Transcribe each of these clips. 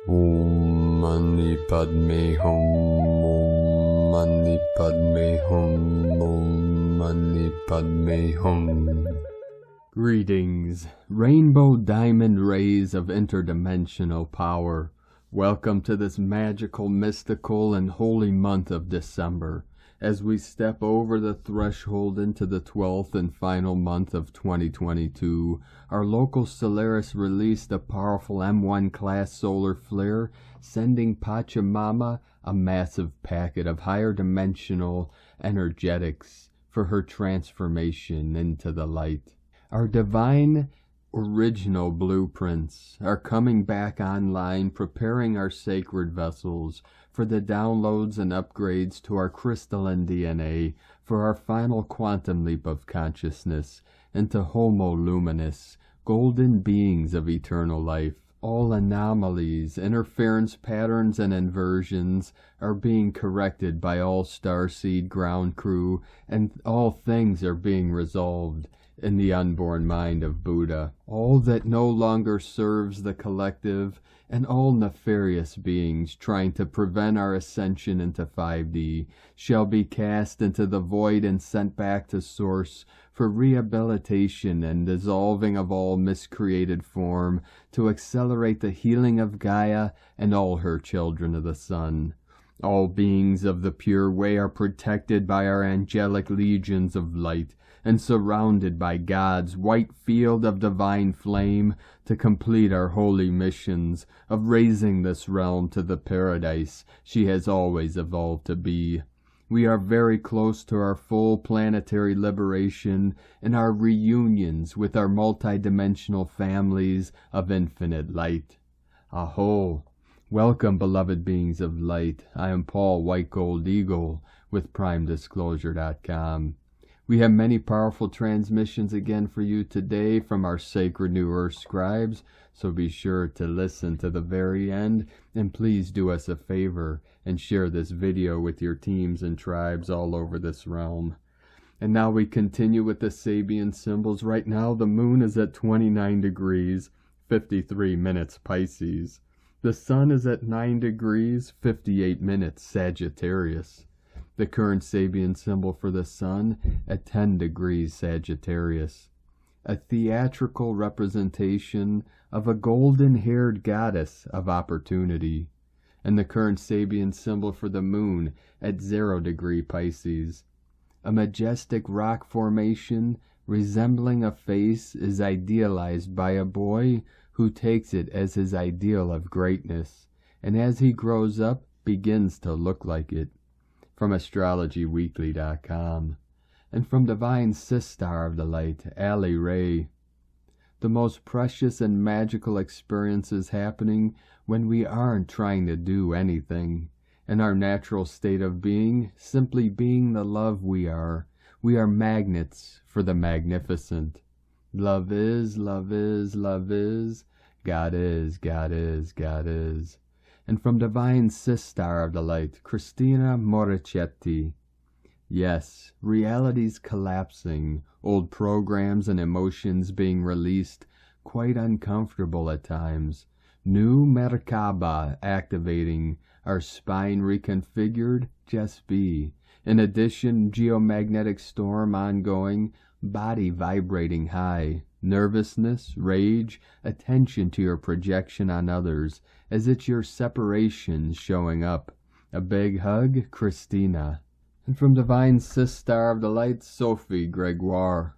Om Mani Padme Hum, Om Mani Padme Hum, Om Mani Padme Hum. Greetings, rainbow diamond rays of interdimensional power. Welcome to this magical, mystical, and holy month of December, as we step over the threshold into the 12th and final month of 2022. Our local Solaris released a powerful M1 class solar flare, sending Pachamama a massive packet of higher dimensional energetics for her transformation into the light. Our divine original blueprints are coming back online, preparing our sacred vessels for the downloads and upgrades to our crystalline DNA for our final quantum leap of consciousness into Homo Luminous, golden beings of eternal life. All anomalies, interference patterns, and inversions are being corrected by all Starseed ground crew, and all things are being resolved in the unborn mind of Buddha. All that no longer serves the collective, and all nefarious beings trying to prevent our ascension into 5D shall be cast into the void and sent back to Source for rehabilitation and dissolving of all miscreated form to accelerate the healing of Gaia and all her children of the sun. All beings of the pure way are protected by our angelic legions of light and surrounded by God's white field of divine flame to complete our holy missions of raising this realm to the paradise she has always evolved to be. We are very close to our full planetary liberation and our reunions with our multidimensional families of infinite light. Aho! Welcome, beloved beings of light. I am Paul White Gold Eagle with PrimeDisclosure.com. We have many powerful transmissions again for you today from our sacred New Earth scribes, so be sure to listen to the very end, and please do us a favor and share this video with your teams and tribes all over this realm. And now we continue with the Sabian symbols. Right now the moon is at 29 degrees, 53 minutes Pisces. The sun is at 9 degrees, 58 minutes Sagittarius. The current Sabian symbol for the sun at 10 degrees Sagittarius. A theatrical representation of a golden-haired goddess of opportunity. And the current Sabian symbol for the moon at 0 degree Pisces. A majestic rock formation resembling a face is idealized by a boy who takes it as his ideal of greatness, and as he grows up begins to look like it. From AstrologyWeekly.com. And from Divine SiStar of the Light, Ali Ray. The most precious and magical experiences happening when we aren't trying to do anything. In our natural state of being, simply being the love we are. We are magnets for the magnificent. Love is, love is, love is. God is, God is, God is. And from Divine SiStar of the Light, Christina Morichetti. Yes, reality's collapsing, old programs and emotions being released, quite uncomfortable at times. New Merkaba activating, our spine reconfigured, just be. In addition, geomagnetic storm ongoing, body vibrating high. Nervousness, rage, attention to your projection on others, as it's your separation showing up. A big hug, Christina. And from Divine SiStar of the Light, Sophie Gregoire.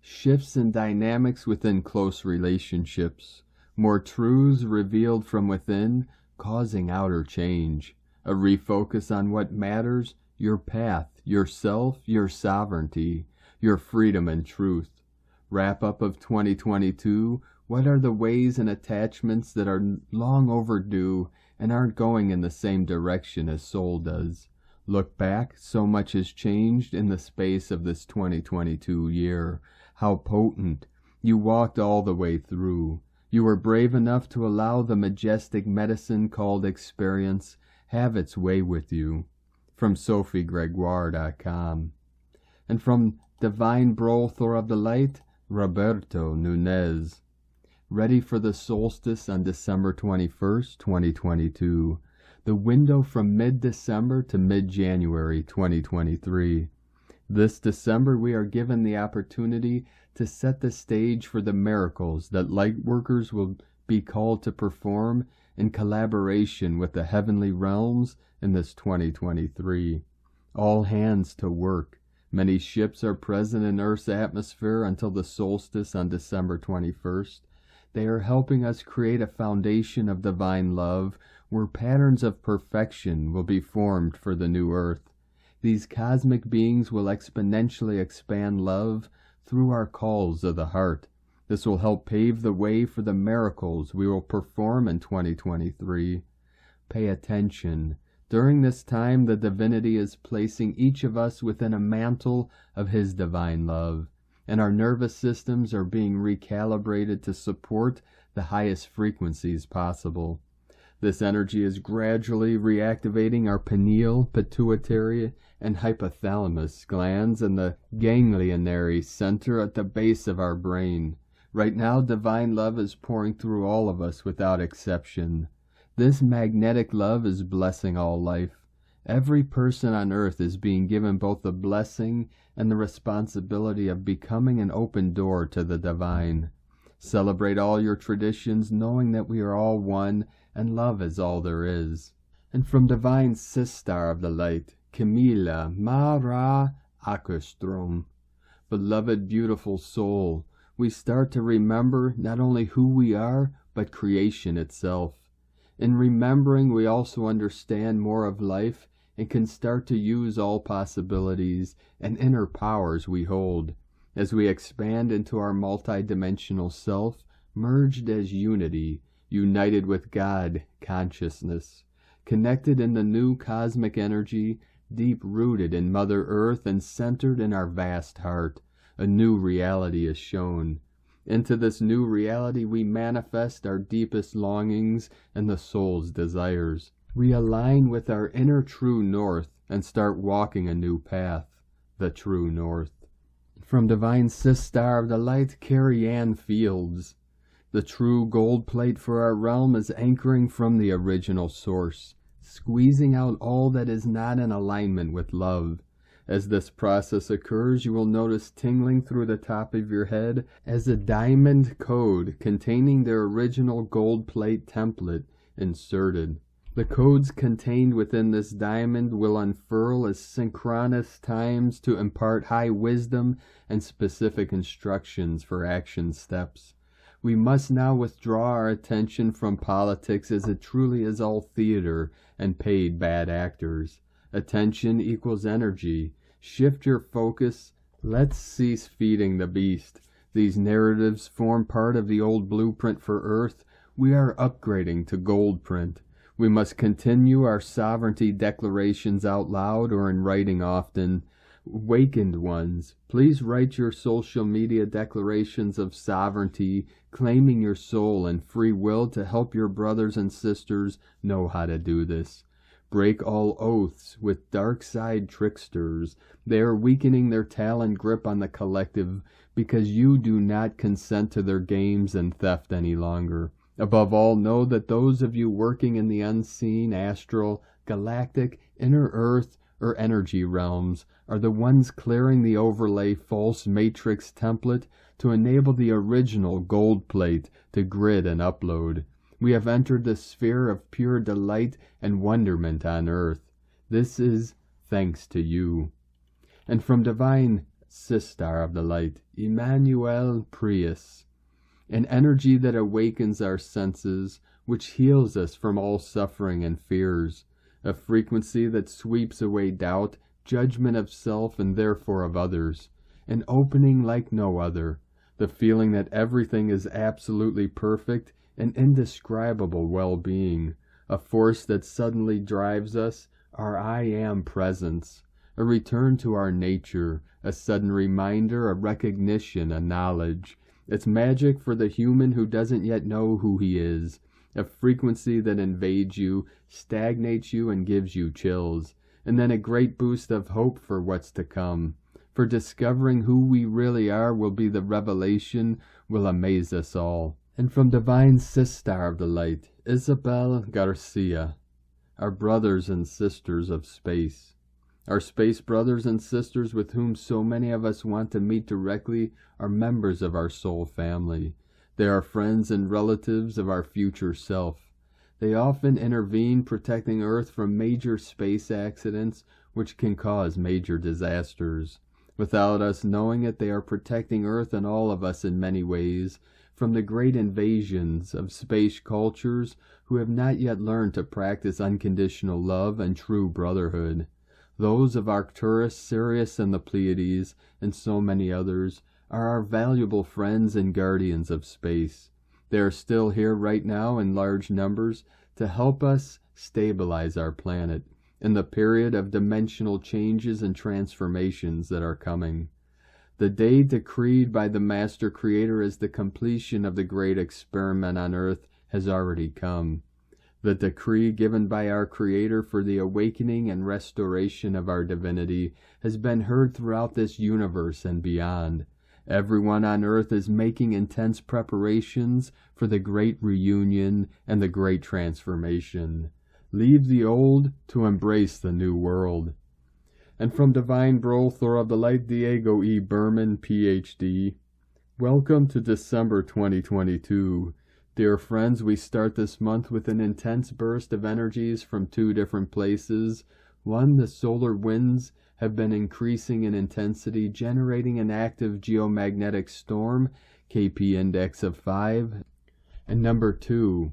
Shifts in dynamics within close relationships. More truths revealed from within, causing outer change. A refocus on what matters, your path, yourself, your sovereignty, your freedom and truth. Wrap-up of 2022, what are the ways and attachments that are long overdue and aren't going in the same direction as soul does? Look back, so much has changed in the space of this 2022 year. How potent. You walked all the way through. You were brave enough to allow the majestic medicine called experience have its way with you. From SophieGregoire.com. And from Divine Brothor of the Light, Roberto Nunez. ready for the solstice on December 21st, 2022, the window from mid-December to mid-January 2023. This December, we are given the opportunity to set the stage for the miracles that lightworkers will be called to perform in collaboration with the heavenly realms in this 2023. All hands to work. Many ships are present in Earth's atmosphere until the solstice on December 21st. They are helping us create a foundation of divine love where patterns of perfection will be formed for the new Earth. These cosmic beings will exponentially expand love through our calls of the heart. This will help pave the way for the miracles we will perform in 2023. Pay attention. During this time, the divinity is placing each of us within a mantle of his divine love, and our nervous systems are being recalibrated to support the highest frequencies possible. This energy is gradually reactivating our pineal, pituitary, and hypothalamus glands in the ganglionary center at the base of our brain. Right now, divine love is pouring through all of us without exception. This magnetic love is blessing all life. Every person on earth is being given both the blessing and the responsibility of becoming an open door to the divine. Celebrate all your traditions, knowing that we are all one and love is all there is. And from divine SiStar of the light, Camilla Mara Akustrom, beloved beautiful soul, we start to remember not only who we are, but creation itself. In remembering, we also understand more of life and can start to use all possibilities and inner powers we hold as we expand into our multidimensional self, merged as unity, united with God consciousness, connected in the new cosmic energy, deep-rooted in Mother Earth and centered in our vast heart. A new reality is shown. Into this new reality we manifest our deepest longings and the soul's desires. We align with our inner true north and start walking a new path, the true north. From divine SiStar of the light, Carrie Ann Fields. The true gold plate for our realm is anchoring from the original source, squeezing out all that is not in alignment with love. As this process occurs, you will notice tingling through the top of your head as a diamond code containing their original gold plate template inserted. The codes contained within this diamond will unfurl as synchronous times to impart high wisdom and specific instructions for action steps. We must now withdraw our attention from politics, as it truly is all theater and paid bad actors. Attention equals energy. Shift your focus. Let's cease feeding the beast. These narratives form part of the old blueprint for Earth. We are upgrading to gold print. We must continue our sovereignty declarations out loud or in writing often. Awakened ones, please write your social media declarations of sovereignty, claiming your soul and free will to help your brothers and sisters know how to do this. Break all oaths with dark side tricksters. They are weakening their talon grip on the collective because you do not consent to their games and theft any longer. Above all, know that those of you working in the unseen, astral, galactic, inner earth, or energy realms are the ones clearing the overlay false matrix template to enable the original gold plate to grid and upload. We have entered the sphere of pure delight and wonderment on earth. This is thanks to you. And from divine SiStar of the light, Emmanuel Prius, an energy that awakens our senses, which heals us from all suffering and fears, a frequency that sweeps away doubt, judgment of self and therefore of others, an opening like no other, the feeling that everything is absolutely perfect, an indescribable well-being, a force that suddenly drives us, our I Am presence, a return to our nature, a sudden reminder, a recognition, a knowledge. It's magic for the human who doesn't yet know who he is, a frequency that invades you, stagnates you, and gives you chills, and then a great boost of hope for what's to come. For discovering who we really are will be the revelation, will amaze us all. And from divine SiStar of the light, Isabel Garcia, our brothers and sisters of space. Our space brothers and sisters with whom so many of us want to meet directly are members of our soul family. They are friends and relatives of our future self. They often intervene protecting Earth from major space accidents which can cause major disasters. Without us knowing it, they are protecting Earth and all of us in many ways from the great invasions of space cultures who have not yet learned to practice unconditional love and true brotherhood. Those of Arcturus, Sirius, and the Pleiades, and so many others, are our valuable friends and guardians of space. They are still here right now in large numbers to help us stabilize our planet in the period of dimensional changes and transformations that are coming. The day decreed by the Master Creator as the completion of the great experiment on Earth has already come. The decree given by our Creator for the awakening and restoration of our divinity has been heard throughout this universe and beyond. Everyone on Earth is making intense preparations for the great reunion and the great transformation. Leave the old to embrace the new world. And from Divine Brother of the Light, Diego E. Berman, Ph.D., welcome to December 2022. Dear friends, we start this month with an intense burst of energies from two different places. One, the solar winds have been increasing in intensity, generating an active geomagnetic storm, KP index of 5. And number 2,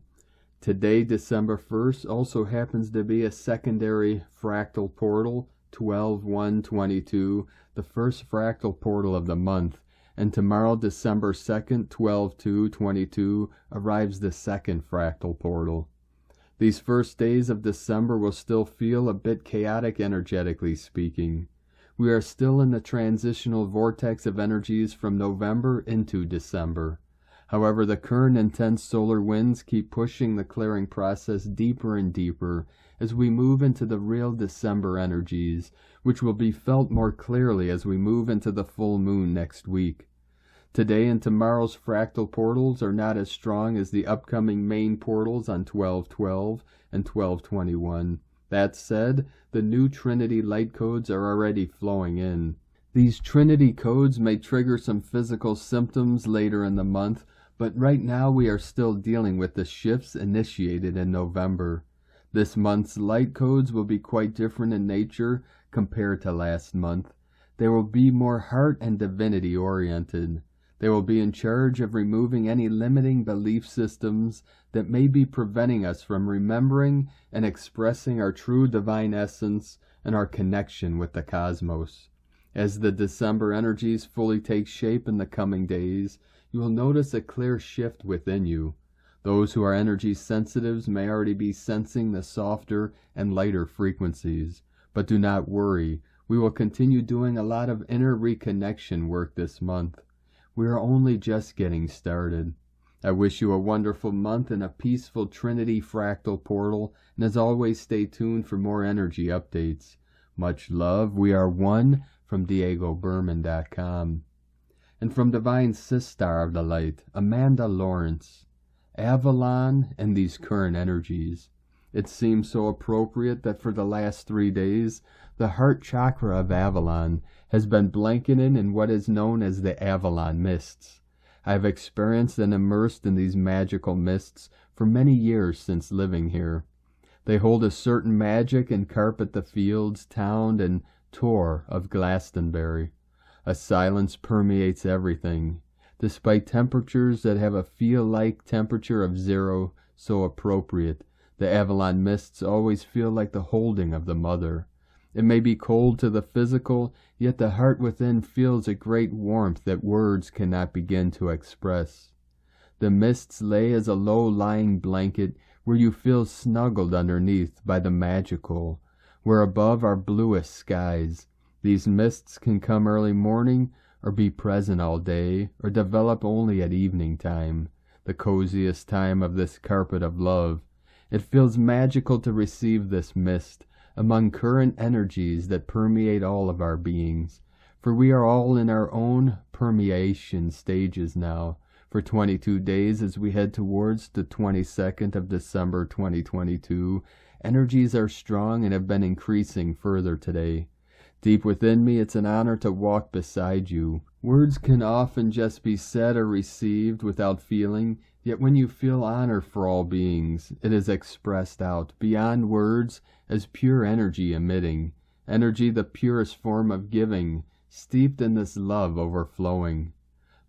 today, December 1st, also happens to be a secondary fractal portal, 12/1/22, the first fractal portal of the month. And tomorrow, December 2nd, 12/2/22, arrives the second fractal portal. These first days of December will still feel a bit chaotic energetically speaking. We are still in the transitional vortex of energies from November into December. However, the current intense solar winds keep pushing the clearing process deeper and deeper as we move into the real December energies, which will be felt more clearly as we move into the full moon next week. Today and tomorrow's fractal portals are not as strong as the upcoming main portals on 12/12 and 12/21. That said, the new Trinity light codes are already flowing in. These Trinity codes may trigger some physical symptoms later in the month, but right now we are still dealing with the shifts initiated in November. This month's light codes will be quite different in nature compared to last month. They will be more heart and divinity oriented. They will be in charge of removing any limiting belief systems that may be preventing us from remembering and expressing our true divine essence and our connection with the cosmos. As the December energies fully take shape in the coming days, you will notice a clear shift within you. Those who are energy sensitives may already be sensing the softer and lighter frequencies, but do not worry. We will continue doing a lot of inner reconnection work this month. We are only just getting started. I wish you a wonderful month and a peaceful Trinity fractal portal, and as always, stay tuned for more energy updates. Much love. We are one from DiegoBerman.com. And from Divine SiStar of the Light, Amanda Lawrence. Avalon and these current energies. It seems so appropriate that for the last 3 days, the heart chakra of Avalon has been blanketed in what is known as the Avalon mists. I have experienced and immersed in these magical mists for many years since living here. They hold a certain magic and carpet the fields, town, and tor of Glastonbury. A silence permeates everything. Despite temperatures that have a feel-like temperature of 0, so appropriate, the Avalon mists always feel like the holding of the mother. It may be cold to the physical, yet the heart within feels a great warmth that words cannot begin to express. The mists lay as a low-lying blanket where you feel snuggled underneath by the magical, where above are bluest skies. These mists can come early morning, or be present all day, or develop only at evening time, the coziest time of this carpet of love. It feels magical to receive this mist among current energies that permeate all of our beings, for we are all in our own permeation stages now, For 22 days as we head towards the 22nd of December 2022, energies are strong and have been increasing further today. Deep within me, it's an honor to walk beside you. Words can often just be said or received without feeling, yet when you feel honor for all beings, it is expressed out, beyond words, as pure energy emitting, energy the purest form of giving, steeped in this love overflowing.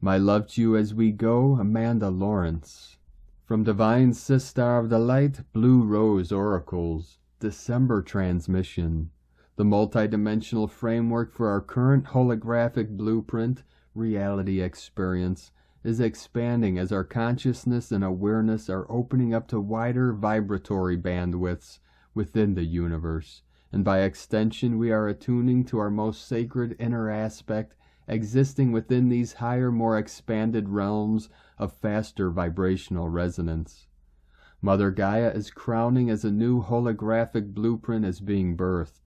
My love to you as we go, Amanda Lawrence. From Divine SiStar of the Light, Blue Rose Oracles, December transmission. The multidimensional framework for our current holographic blueprint, reality experience, is expanding as our consciousness and awareness are opening up to wider vibratory bandwidths within the universe, and by extension we are attuning to our most sacred inner aspect existing within these higher, more expanded realms of faster vibrational resonance. Mother Gaia is crowning as a new holographic blueprint is being birthed.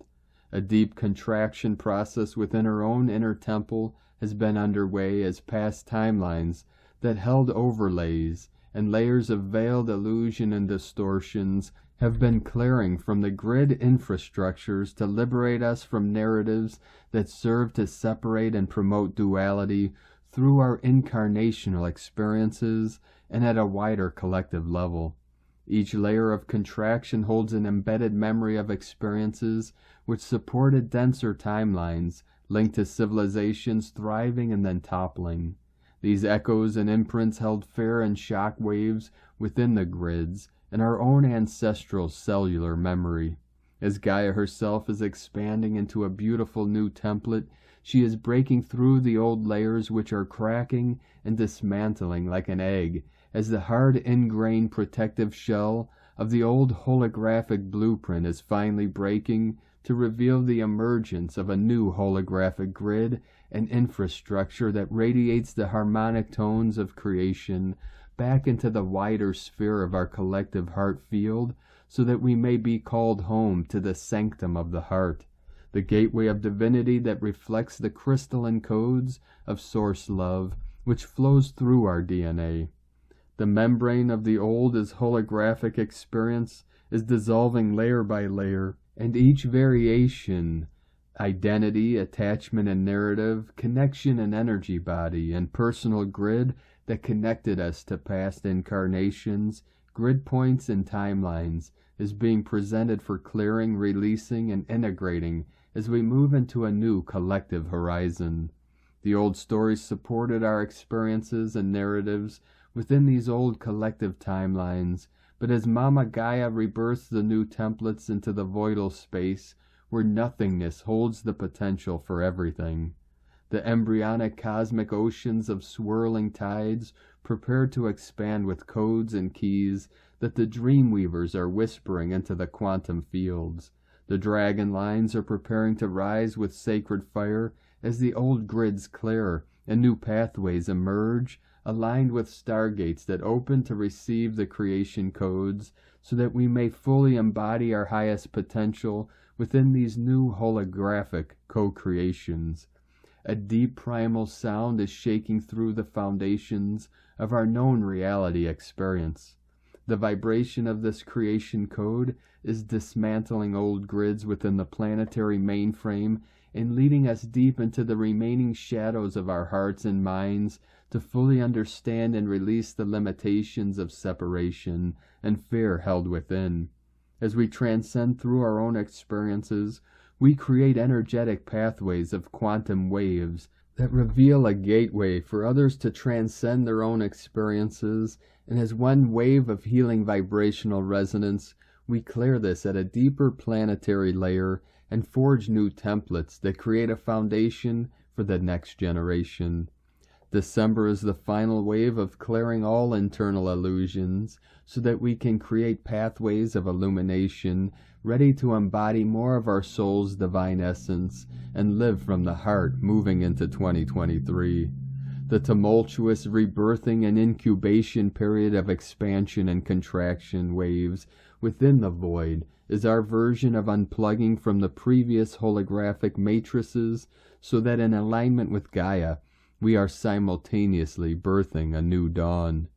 A deep contraction process within her own inner temple has been underway as past timelines that held overlays and layers of veiled illusion and distortions have been clearing from the grid infrastructures to liberate us from narratives that serve to separate and promote duality through our incarnational experiences and at a wider collective level. Each layer of contraction holds an embedded memory of experiences which supported denser timelines linked to civilizations thriving and then toppling. These echoes and imprints held fair and shock waves within the grids and our own ancestral cellular memory. As Gaia herself is expanding into a beautiful new template, she is breaking through the old layers which are cracking and dismantling like an egg, as the hard ingrained protective shell of the old holographic blueprint is finally breaking to reveal the emergence of a new holographic grid and infrastructure that radiates the harmonic tones of creation back into the wider sphere of our collective heart field, so that we may be called home to the sanctum of the heart, the gateway of divinity that reflects the crystalline codes of source love which flows through our DNA. The membrane of the old as holographic experience is dissolving layer by layer, and each variation, identity, attachment and narrative, connection and energy body, and personal grid that connected us to past incarnations, grid points and timelines, is being presented for clearing, releasing, and integrating as we move into a new collective horizon. The old stories supported our experiences and narratives within these old collective timelines, but as Mama Gaia rebirths the new templates into the voidal space where nothingness holds the potential for everything, the embryonic cosmic oceans of swirling tides prepare to expand with codes and keys that the dream weavers are whispering into the quantum fields. The dragon lines are preparing to rise with sacred fire as the old grids clear and new pathways emerge, aligned with stargates that open to receive the creation codes so that we may fully embody our highest potential within these new holographic co-creations. A deep primal sound is shaking through the foundations of our known reality experience. The vibration of this creation code is dismantling old grids within the planetary mainframe and leading us deep into the remaining shadows of our hearts and minds to fully understand and release the limitations of separation and fear held within. As we transcend through our own experiences, we create energetic pathways of quantum waves that reveal a gateway for others to transcend their own experiences, and as one wave of healing vibrational resonance, we clear this at a deeper planetary layer and forge new templates that create a foundation for the next generation. December is the final wave of clearing all internal illusions so that we can create pathways of illumination ready to embody more of our soul's divine essence and live from the heart moving into 2023. The tumultuous rebirthing and incubation period of expansion and contraction waves within the void is our version of unplugging from the previous holographic matrices so that in alignment with Gaia, We are simultaneously birthing a new dawn.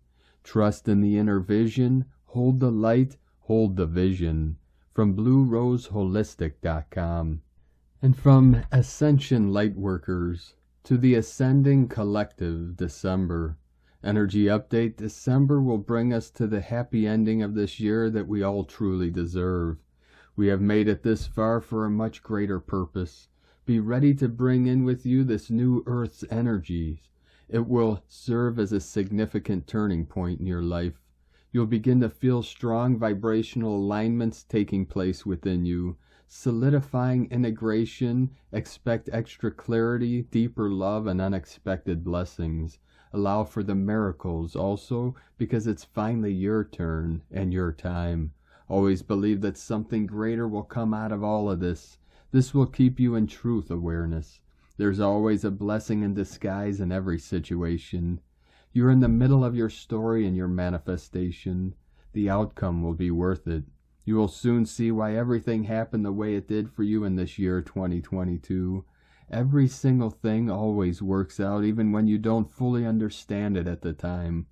Trust in the inner vision, hold the light, hold the vision. From BlueRoseHolistic.com. And from Ascension Lightworkers to the Ascending Collective December. Energy Update December will bring us to the happy ending of this year that we all truly deserve. We have made it this far for a much greater purpose. Be ready to bring in with you this new Earth's energies. It will serve as a significant turning point in your life. You'll begin to feel strong vibrational alignments taking place within you, solidifying integration. Expect extra clarity, deeper love, and unexpected blessings. Allow for the miracles also, because it's finally your turn and your time. Always believe that something greater will come out of all of this. This will keep you in truth awareness. There's always a blessing in disguise in every situation. You're in the middle of your story and your manifestation. The outcome will be worth it. You will soon see why everything happened the way it did for you in this year 2022. Every single thing always works out even when you don't fully understand it at the time.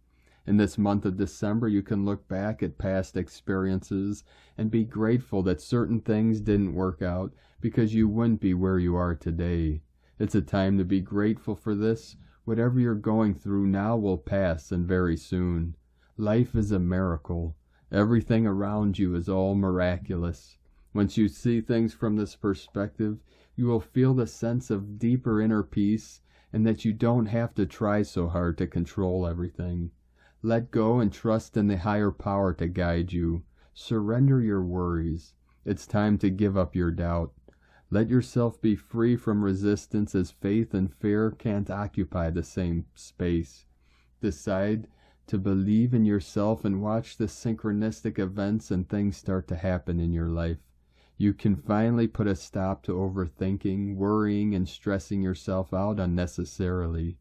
In this month of December, you can look back at past experiences and be grateful that certain things didn't work out because you wouldn't be where you are today. It's a time to be grateful for this. Whatever you're going through now will pass, and very soon. Life is a miracle. Everything around you is all miraculous. Once you see things from this perspective, you will feel the sense of deeper inner peace and that you don't have to try so hard to control everything. Let go and trust in the higher power to guide you. Surrender your worries. It's time to give up your doubt. Let yourself be free from resistance, as faith and fear can't occupy the same space. Decide to believe in yourself and watch the synchronistic events and things start to happen in your life. You can finally put a stop to overthinking, worrying, and stressing yourself out unnecessarily.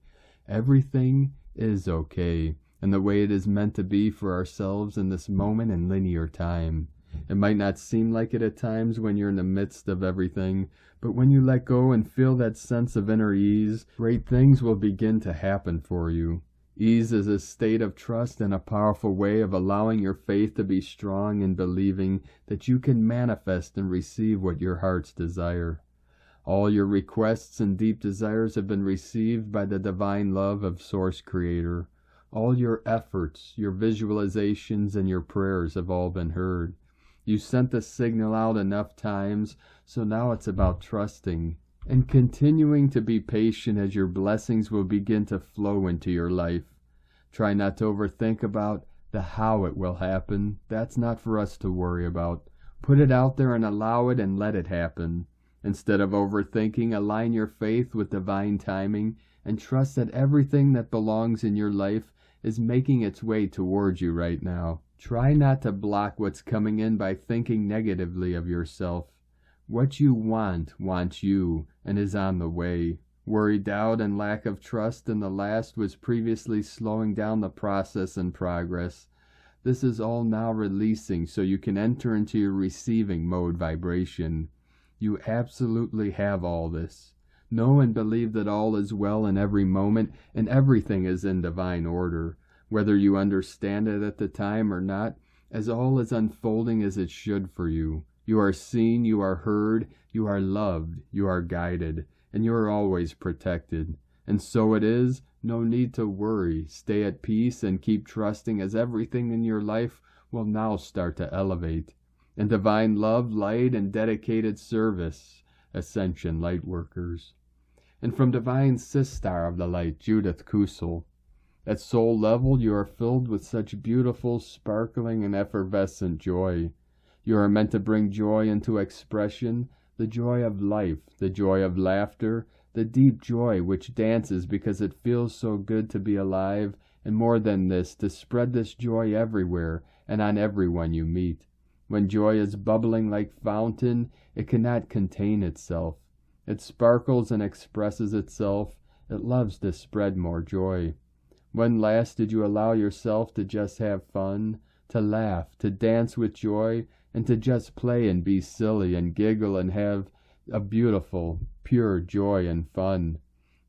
Everything is okay, and the way it is meant to be for ourselves in this moment in linear time. It might not seem like it at times when you're in the midst of everything, but when you let go and feel that sense of inner ease, great things will begin to happen for you. Ease is a state of trust and a powerful way of allowing your faith to be strong and believing that you can manifest and receive what your hearts desire. All your requests and deep desires have been received by the divine love of Source Creator. All your efforts, your visualizations, and your prayers have all been heard. You sent the signal out enough times, so now it's about trusting and continuing to be patient as your blessings will begin to flow into your life. Try not to overthink about the how it will happen. That's not for us to worry about. Put it out there and allow it and let it happen. Instead of overthinking, align your faith with divine timing and trust that everything that belongs in your life is making its way towards you right now. Try not to block what's coming in by thinking negatively of yourself. What you want wants you and is on the way. Worry, doubt, and lack of trust in the last was previously slowing down the process and progress. This is all now releasing so you can enter into your receiving mode vibration. You absolutely have all this. Know and believe that all is well in every moment and everything is in divine order. Whether you understand it at the time or not, as all is unfolding as it should for you. You are seen, you are heard, you are loved, you are guided, and you are always protected. And so it is, no need to worry. Stay at peace and keep trusting as everything in your life will now start to elevate. In divine love, light, and dedicated service, Ascension Lightworkers. And from divine SiStar of the light, Judith Kusel. At soul level, you are filled with such beautiful, sparkling, and effervescent joy. You are meant to bring joy into expression, the joy of life, the joy of laughter, the deep joy which dances because it feels so good to be alive, and more than this, to spread this joy everywhere and on everyone you meet. When joy is bubbling like fountain, it cannot contain itself. It sparkles and expresses itself. It loves to spread more joy. When last did you allow yourself to just have fun, to laugh, to dance with joy, and to just play and be silly and giggle and have a beautiful, pure joy and fun?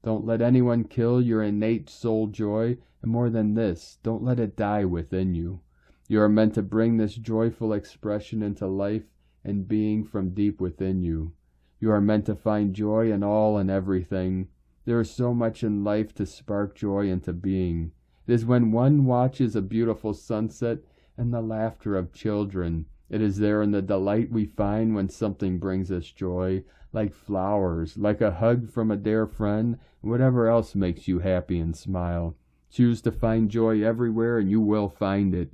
Don't let anyone kill your innate soul joy, and more than this, don't let it die within you. You are meant to bring this joyful expression into life and being from deep within you. You are meant to find joy in all and everything. There is so much in life to spark joy into being. It is when one watches a beautiful sunset and the laughter of children. It is there in the delight we find when something brings us joy, like flowers, like a hug from a dear friend, and whatever else makes you happy and smile. Choose to find joy everywhere and you will find it.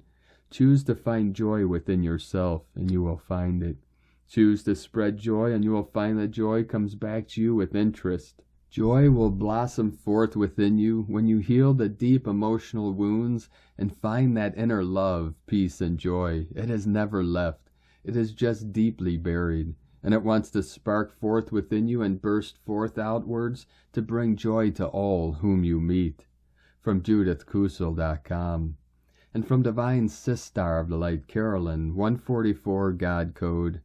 Choose to find joy within yourself and you will find it. Choose to spread joy and you will find that joy comes back to you with interest. Joy will blossom forth within you when you heal the deep emotional wounds and find that inner love, peace, and joy. It has never left. It is just deeply buried, and it wants to spark forth within you and burst forth outwards to bring joy to all whom you meet. From JudithKusel.com. And from Divine SiStar of the Light, Carolyn, 144 God Code.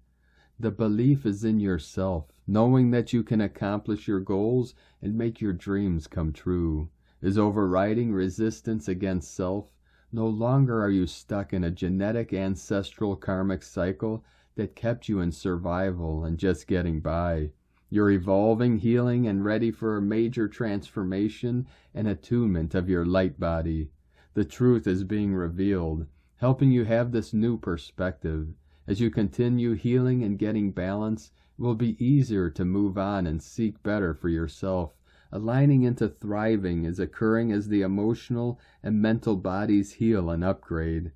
The belief is in yourself, knowing that you can accomplish your goals and make your dreams come true, is overriding resistance against self. No longer are you stuck in a genetic ancestral karmic cycle that kept you in survival and just getting by. You're evolving, healing, and ready for a major transformation and attunement of your light body. The truth is being revealed, helping you have this new perspective. As you continue healing and getting balance, it will be easier to move on and seek better for yourself. Aligning into thriving is occurring as the emotional and mental bodies heal and upgrade.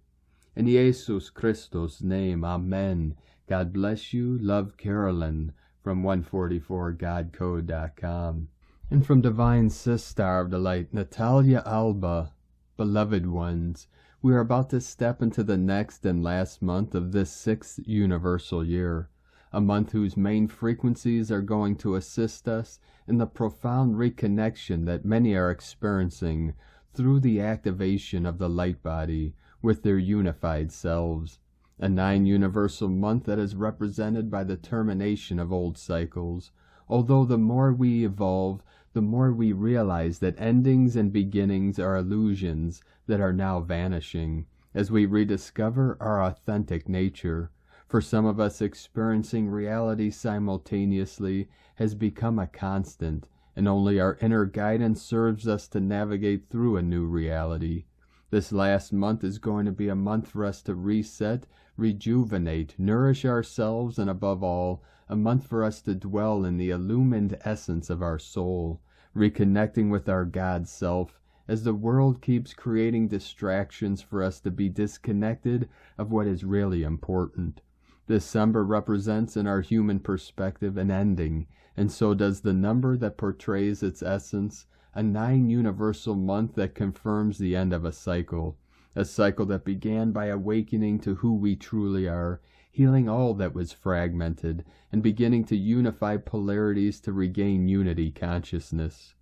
In Jesus Christos' name, Amen. God bless you. Love, Carolyn. From 144godcode.com. And from Divine SiStar of the Light, Natalia Alba. Beloved ones, we are about to step into the next and last month of this 6th universal year, a month whose main frequencies are going to assist us in the profound reconnection that many are experiencing through the activation of the light body with their unified selves. A 9 universal month that is represented by the termination of old cycles. Although the more we evolve, the more we realize that endings and beginnings are illusions that are now vanishing, as we rediscover our authentic nature. For some of us, experiencing reality simultaneously has become a constant, and only our inner guidance serves us to navigate through a new reality. This last month is going to be a month for us to reset, rejuvenate, nourish ourselves, and above all, a month for us to dwell in the illumined essence of our soul, reconnecting with our God self, as the world keeps creating distractions for us to be disconnected of what is really important. December represents in our human perspective an ending, and so does the number that portrays its essence, a 9 universal month that confirms the end of a cycle that began by awakening to who we truly are, healing all that was fragmented, and beginning to unify polarities to regain unity consciousness.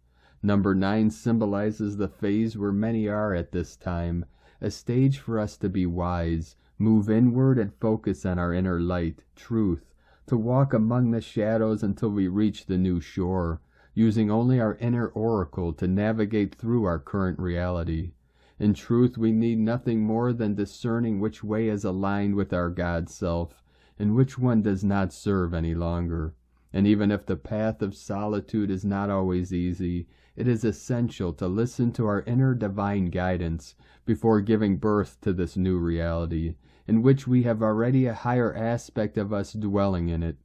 Number 9 symbolizes the phase where many are at this time, a stage for us to be wise, move inward and focus on our inner light, truth, to walk among the shadows until we reach the new shore, using only our inner oracle to navigate through our current reality. In truth, we need nothing more than discerning which way is aligned with our God self, and which one does not serve any longer. And even if the path of solitude is not always easy, it is essential to listen to our inner divine guidance before giving birth to this new reality, in which we have already a higher aspect of us dwelling in it.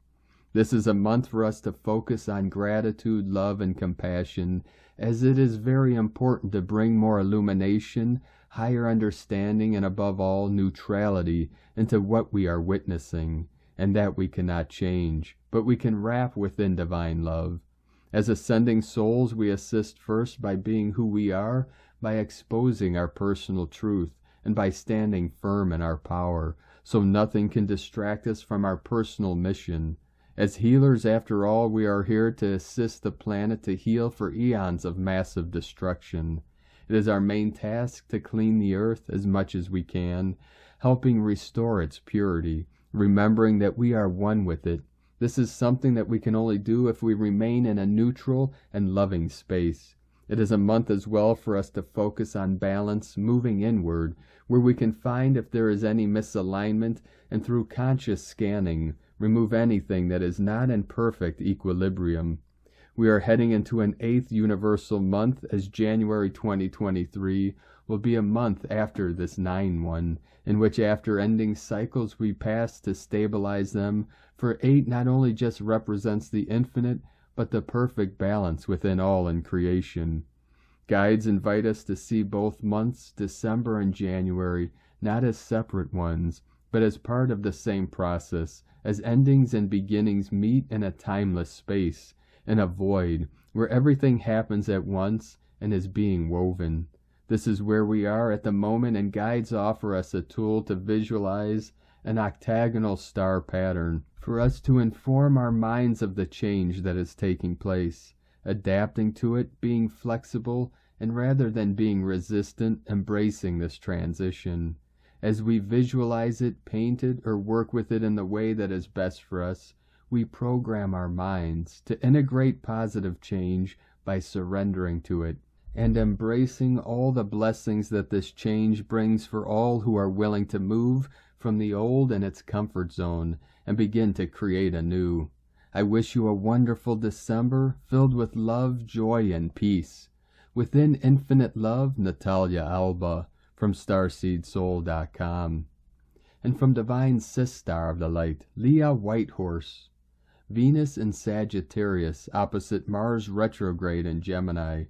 This is a month for us to focus on gratitude, love, and compassion, as it is very important to bring more illumination, higher understanding, and above all, neutrality into what we are witnessing, and that we cannot change, but we can wrap within divine love. As ascending souls, we assist first by being who we are, by exposing our personal truth, and by standing firm in our power, so nothing can distract us from our personal mission. As healers, after all, we are here to assist the planet to heal for eons of massive destruction. It is our main task to clean the earth as much as we can, helping restore its purity, remembering that we are one with it, This is something that we can only do if we remain in a neutral and loving space. It is a month as well for us to focus on balance, moving inward, where we can find if there is any misalignment, and through conscious scanning, remove anything that is not in perfect equilibrium. We are heading into an 8th universal month, as January 2023 will be a month after this 9-1, in which after ending cycles we pass to stabilize them, for 8 not only just represents the infinite, but the perfect balance within all in creation. Guides invite us to see both months, December and January, not as separate ones, but as part of the same process, as endings and beginnings meet in a timeless space, in a void, where everything happens at once and is being woven. This is where we are at the moment, and guides offer us a tool to visualize an octagonal star pattern for us to inform our minds of the change that is taking place, adapting to it, being flexible, and rather than being resistant, embracing this transition. As we visualize it, paint it, or work with it in the way that is best for us, we program our minds to integrate positive change by surrendering to it and embracing all the blessings that this change brings for all who are willing to move from the old and its comfort zone and begin to create anew. I wish you a wonderful December filled with love, joy, and peace. Within infinite love, Natalia Alba from StarseedSoul.com. And from Divine SiStar of the Light, Leah Whitehorse. Venus in Sagittarius, opposite Mars retrograde in Gemini.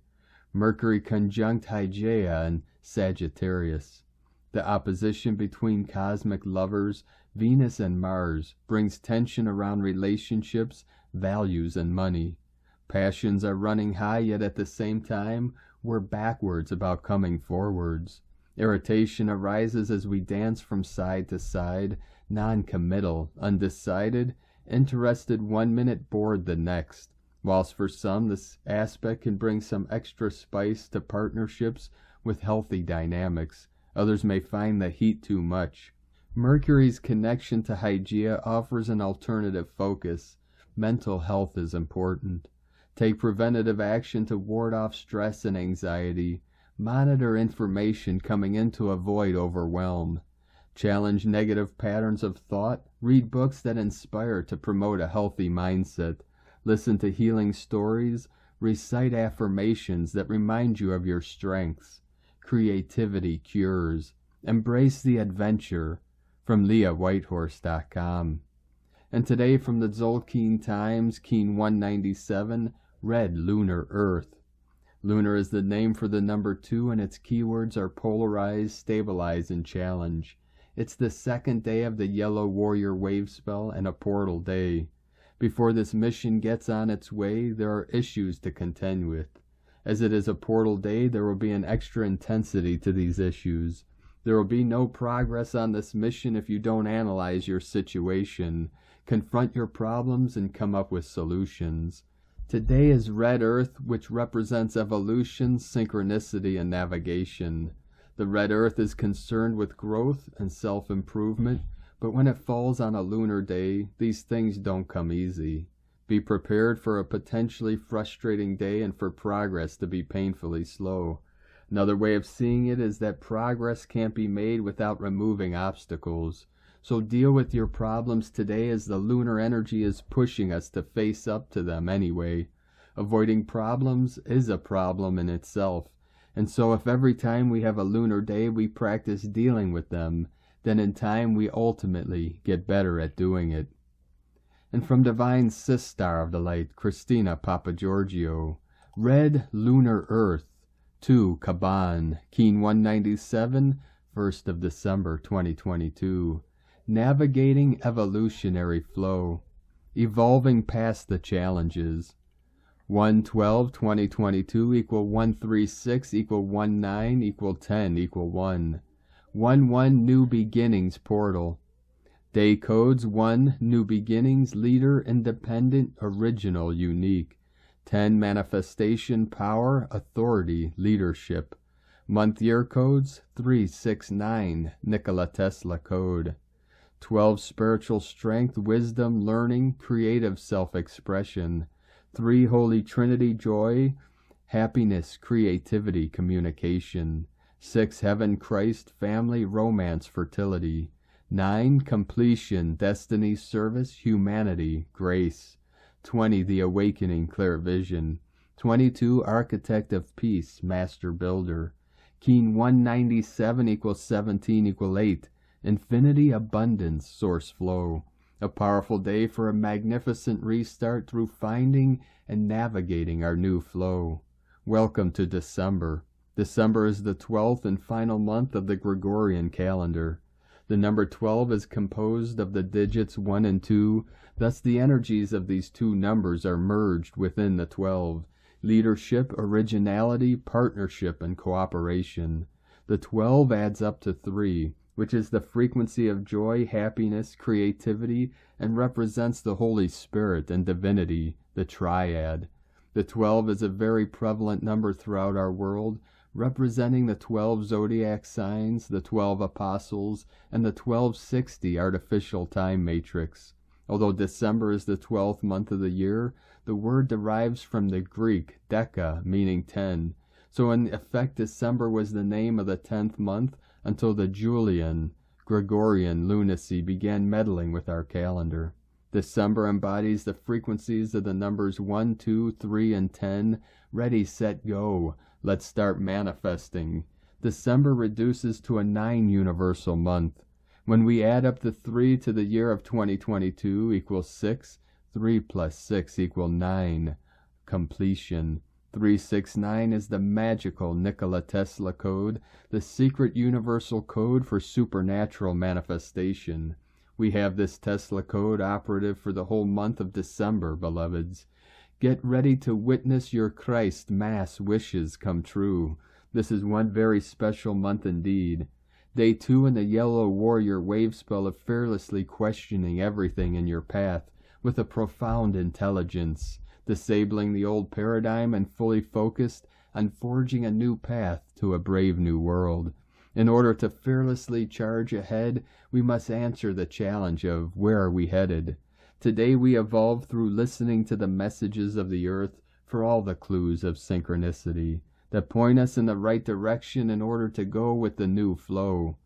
Mercury conjunct Hygeia in Sagittarius. The opposition between cosmic lovers, Venus and Mars, brings tension around relationships, values, and money. Passions are running high, yet at the same time, we're backwards about coming forwards. Irritation arises as we dance from side to side, non-committal, undecided, interested 1 minute, bored the next. Whilst for some this aspect can bring some extra spice to partnerships with healthy dynamics, others may find the heat too much. Mercury's connection to Hygeia offers an alternative focus. Mental health is important. Take preventative action to ward off stress and anxiety. Monitor information coming in to avoid overwhelm. Challenge negative patterns of thought. Read books that inspire to promote a healthy mindset. Listen to healing stories. Recite affirmations that remind you of your strengths. Creativity cures. Embrace the adventure. From LeahWhitehorse.com. And today from the Zolkeen Times, Keen 197, Red Lunar Earth. Lunar is the name for the number 2, and its keywords are polarize, stabilize, and challenge. It's the second day of the Yellow Warrior wave spell and a portal day. Before this mission gets on its way, there are issues to contend with. As it is a portal day, there will be an extra intensity to these issues. There will be no progress on this mission if you don't analyze your situation, confront your problems, and come up with solutions. Today is Red Earth, which represents evolution, synchronicity, and navigation. The Red Earth is concerned with growth and self-improvement, but when it falls on a lunar day, these things don't come easy. Be prepared for a potentially frustrating day and for progress to be painfully slow. Another way of seeing it is that progress can't be made without removing obstacles. So deal with your problems today, as the lunar energy is pushing us to face up to them anyway. Avoiding problems is a problem in itself. And so if every time we have a lunar day we practice dealing with them, then in time we ultimately get better at doing it. And from Divine SiStar of the Light, Christina Papagiorgio, Red Lunar Earth. 2 Kaban, Keen 197, 1st of December 2022. Navigating evolutionary flow. Evolving past the challenges. 1/12/2022 equal 136 equal 19 equal 10 equal 1. 1/1 New Beginnings Portal. Day codes 1 New Beginnings, Leader, Independent, Original, Unique. 10 Manifestation, Power, Authority, Leadership. Month year codes 369, Nikola Tesla code. 12 spiritual strength, wisdom, learning, creative self-expression. 3 Holy Trinity joy, happiness, creativity, communication. 6 Heaven, Christ, family, romance, fertility. 9 Completion, destiny, service, humanity, grace. 20 The awakening, clear vision. 22 Architect of peace, master builder. Keen 197 equals 17 equal 8. Infinity, abundance, source flow. A powerful day for a magnificent restart through finding and navigating our new flow. Welcome to December. December is the 12th and final month of the Gregorian calendar. The number 12 is composed of the digits 1 and 2, thus the energies of these two numbers are merged within the 12. Leadership, originality, partnership, and cooperation. The 12 adds up to 3, which is the frequency of joy, happiness, creativity, and represents the Holy Spirit and divinity, the triad. The 12 is a very prevalent number throughout our world, representing the 12 zodiac signs, the 12 apostles, and the 1260 artificial time matrix. Although December is the 12th month of the year, the word derives from the Greek deca, meaning 10. So in effect, December was the name of the 10th month until the Julian, Gregorian lunacy began meddling with our calendar. December embodies the frequencies of the numbers 1, 2, 3, and 10. Ready, set, go. Let's start manifesting. December reduces to a 9 universal month. When we add up the 3 to the year of 2022 equals 6, 3 plus 6 equals 9. Completion. 369 is the magical Nikola Tesla code, the secret universal code for supernatural manifestation. We have this Tesla code operative for the whole month of December, beloveds. Get ready to witness your Christ mass wishes come true. This is one very special month indeed. Day 2 in the Yellow Warrior wave spell of fearlessly questioning everything in your path with a profound intelligence, disabling the old paradigm and fully focused on forging a new path to a brave new world. In order to fearlessly charge ahead, we must answer the challenge of where are we headed. Today we evolve through listening to the messages of the earth for all the clues of synchronicity that point us in the right direction in order to go with the new flow.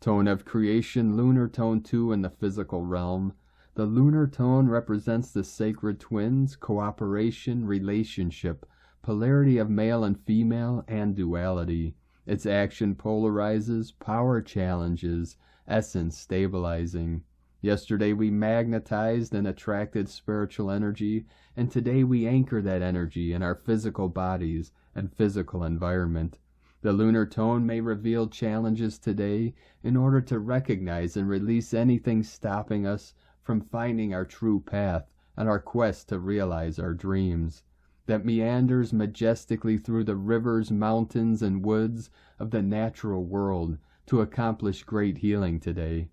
Tone of creation, lunar tone 2 in the physical realm. The lunar tone represents the sacred twins, cooperation, relationship, polarity of male and female, and duality. Its action polarizes, power challenges, essence stabilizing. Yesterday we magnetized and attracted spiritual energy, and today we anchor that energy in our physical bodies and physical environment. The lunar tone may reveal challenges today in order to recognize and release anything stopping us from finding our true path on our quest to realize our dreams, that meanders majestically through the rivers, mountains, and woods of the natural world to accomplish great healing today.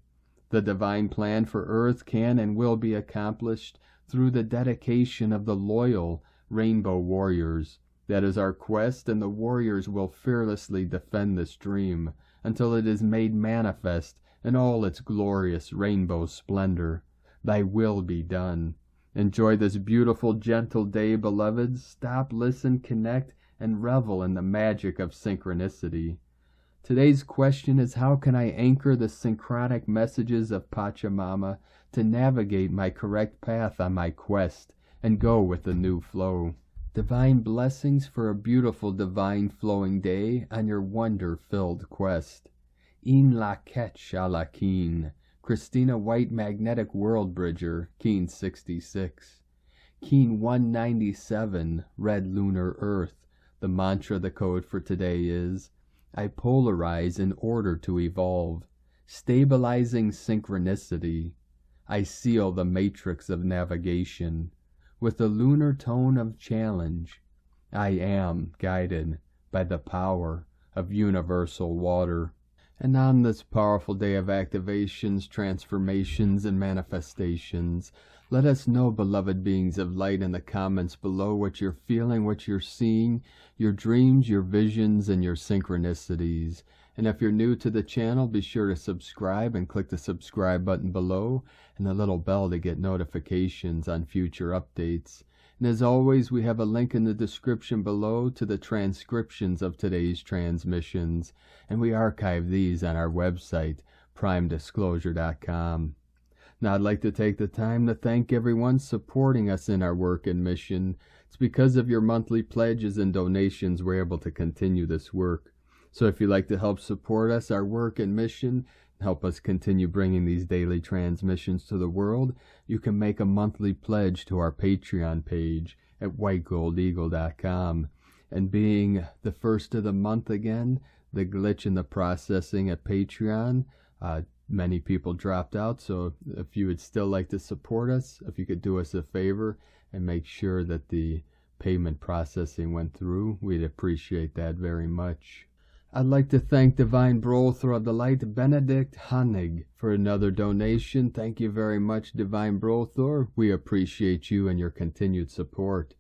The divine plan for Earth can and will be accomplished through the dedication of the loyal rainbow warriors. That is our quest, and the warriors will fearlessly defend this dream until it is made manifest in all its glorious rainbow splendor. Thy will be done. Enjoy this beautiful, gentle day, beloveds. Stop, listen, connect, and revel in the magic of synchronicity. Today's question is, how can I anchor the synchronic messages of Pachamama to navigate my correct path on my quest and go with the new flow? Divine blessings for a beautiful divine flowing day on your wonder-filled quest. In la ketch a la keen. Christina White Magnetic World Bridger, Keen 66. Keen 197, Red Lunar Earth. The mantra, the code for today is, I polarize in order to evolve. Stabilizing synchronicity. I seal the matrix of navigation. With the lunar tone of challenge, I am guided by the power of universal water. And on this powerful day of activations, transformations, and manifestations, let us know, beloved beings of light, in the comments below what you're feeling, what you're seeing, your dreams, your visions, and your synchronicities. And if you're new to the channel, be sure to subscribe and click the subscribe button below and the little bell to get notifications on future updates. And as always, we have a link in the description below to the transcriptions of today's transmissions, and we archive these on our website, primedisclosure.com. Now, I'd like to take the time to thank everyone supporting us in our work and mission. It's because of your monthly pledges and donations we're able to continue this work. So if you'd like to help support us, our work and mission, help us continue bringing these daily transmissions to the world, you can make a monthly pledge to our Patreon page at whitegoldeagle.com. And being the first of the month again, the glitch in the processing at Patreon, many people dropped out. So if you would still like to support us, if you could do us a favor and make sure that the payment processing went through, we'd appreciate that very much. I'd like to thank Divine Brother of the Light, Benedict Hanig, for another donation. Thank you very much, Divine Brother. We appreciate you and your continued support.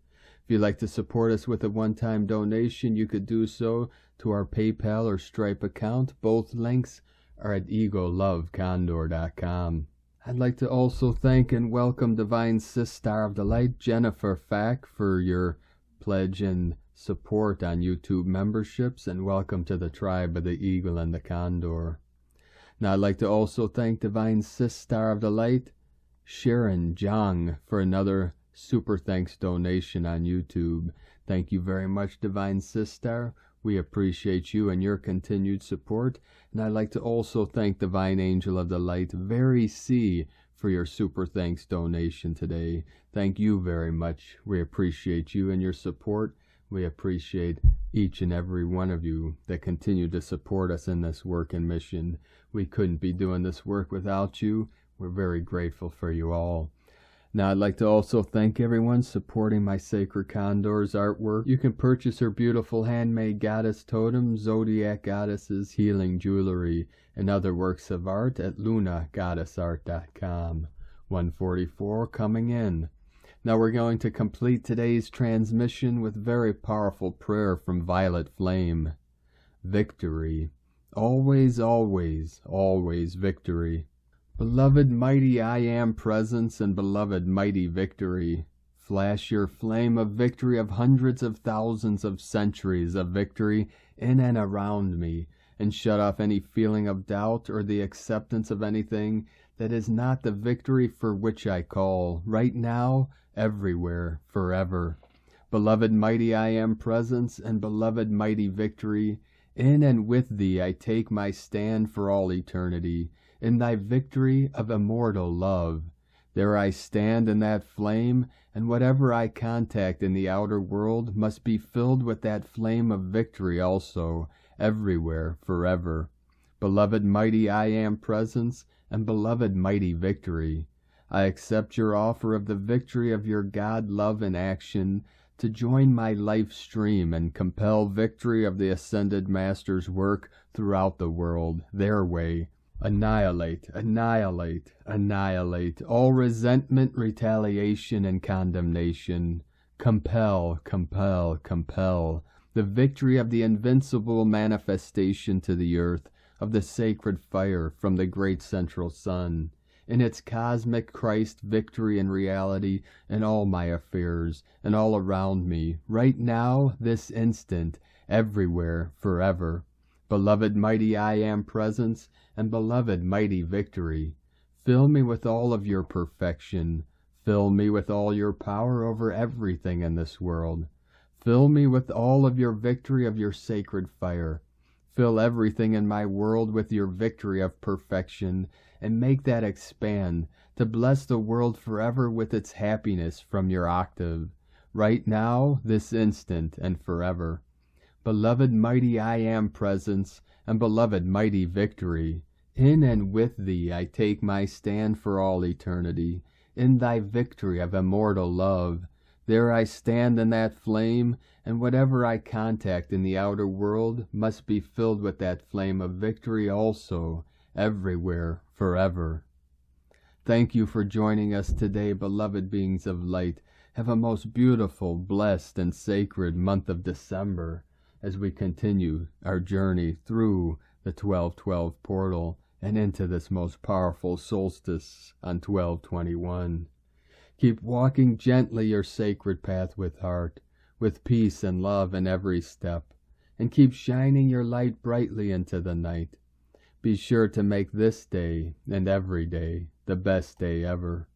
If you'd like to support us with a one-time donation, you could do so to our PayPal or Stripe account. Both links are at egolovecondor.com. I'd like to also thank and welcome Divine SiStar of the Light, Jennifer Fack, for your pledge and support on YouTube memberships, and welcome to the tribe of the Eagle and the Condor. Now I'd like to also thank Divine SiStar of the Light, Sharon Zhang, for another super thanks donation on YouTube. Thank you very much, Divine SiStar. We appreciate you and your continued support. And I'd like to also thank Divine Angel of the Light, Very C, for your super thanks donation today. Thank you very much. We appreciate you and your support. We appreciate each and every one of you that continue to support us in this work and mission. We couldn't be doing this work without you. We're very grateful for you all. Now, I'd like to also thank everyone supporting my Sacred Condor's artwork. You can purchase her beautiful handmade goddess totems, zodiac goddesses, healing jewelry, and other works of art at lunagoddessart.com. 144 coming in. Now we're going to complete today's transmission with very powerful prayer from Violet Flame. Victory. Always, always, always victory. Beloved mighty I Am presence and beloved mighty victory, flash your flame of victory of hundreds of thousands of centuries of victory in and around me, and shut off any feeling of doubt or the acceptance of anything that is not the victory for which I call, right now, everywhere, forever. Beloved mighty I Am presence and beloved mighty victory, in and with thee I take my stand for all eternity, in thy victory of immortal love. There I stand in that flame, and whatever I contact in the outer world must be filled with that flame of victory also, everywhere, forever. Beloved mighty I Am presence, and beloved mighty victory, I accept your offer of the victory of your God love in action, to join my life stream and compel victory of the Ascended Master's work throughout the world, their way. Annihilate, annihilate, annihilate all resentment, retaliation, and condemnation. Compel, compel, compel the victory of the invincible manifestation to the earth of the sacred fire from the great central sun, in its cosmic Christ victory and reality in all my affairs and all around me, right now, this instant, everywhere, forever. Beloved mighty I Am presence, and beloved mighty victory, fill me with all of your perfection. Fill me with all your power over everything in this world. Fill me with all of your victory of your sacred fire. Fill everything in my world with your victory of perfection, and make that expand to bless the world forever with its happiness from your octave, right now, this instant, and forever. Beloved mighty I Am presence, and beloved mighty victory, in and with thee I take my stand for all eternity, in thy victory of immortal love. There I stand in that flame, and whatever I contact in the outer world must be filled with that flame of victory also, everywhere, forever. Thank you for joining us today, beloved beings of light. Have a most beautiful, blessed, and sacred month of December as we continue our journey through the 1212 portal, and into this most powerful solstice on 12/21. Keep walking gently your sacred path with heart, with peace and love in every step, and keep shining your light brightly into the night. Be sure to make this day and every day the best day ever.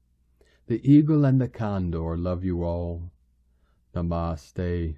The eagle and the condor love you all. Namaste.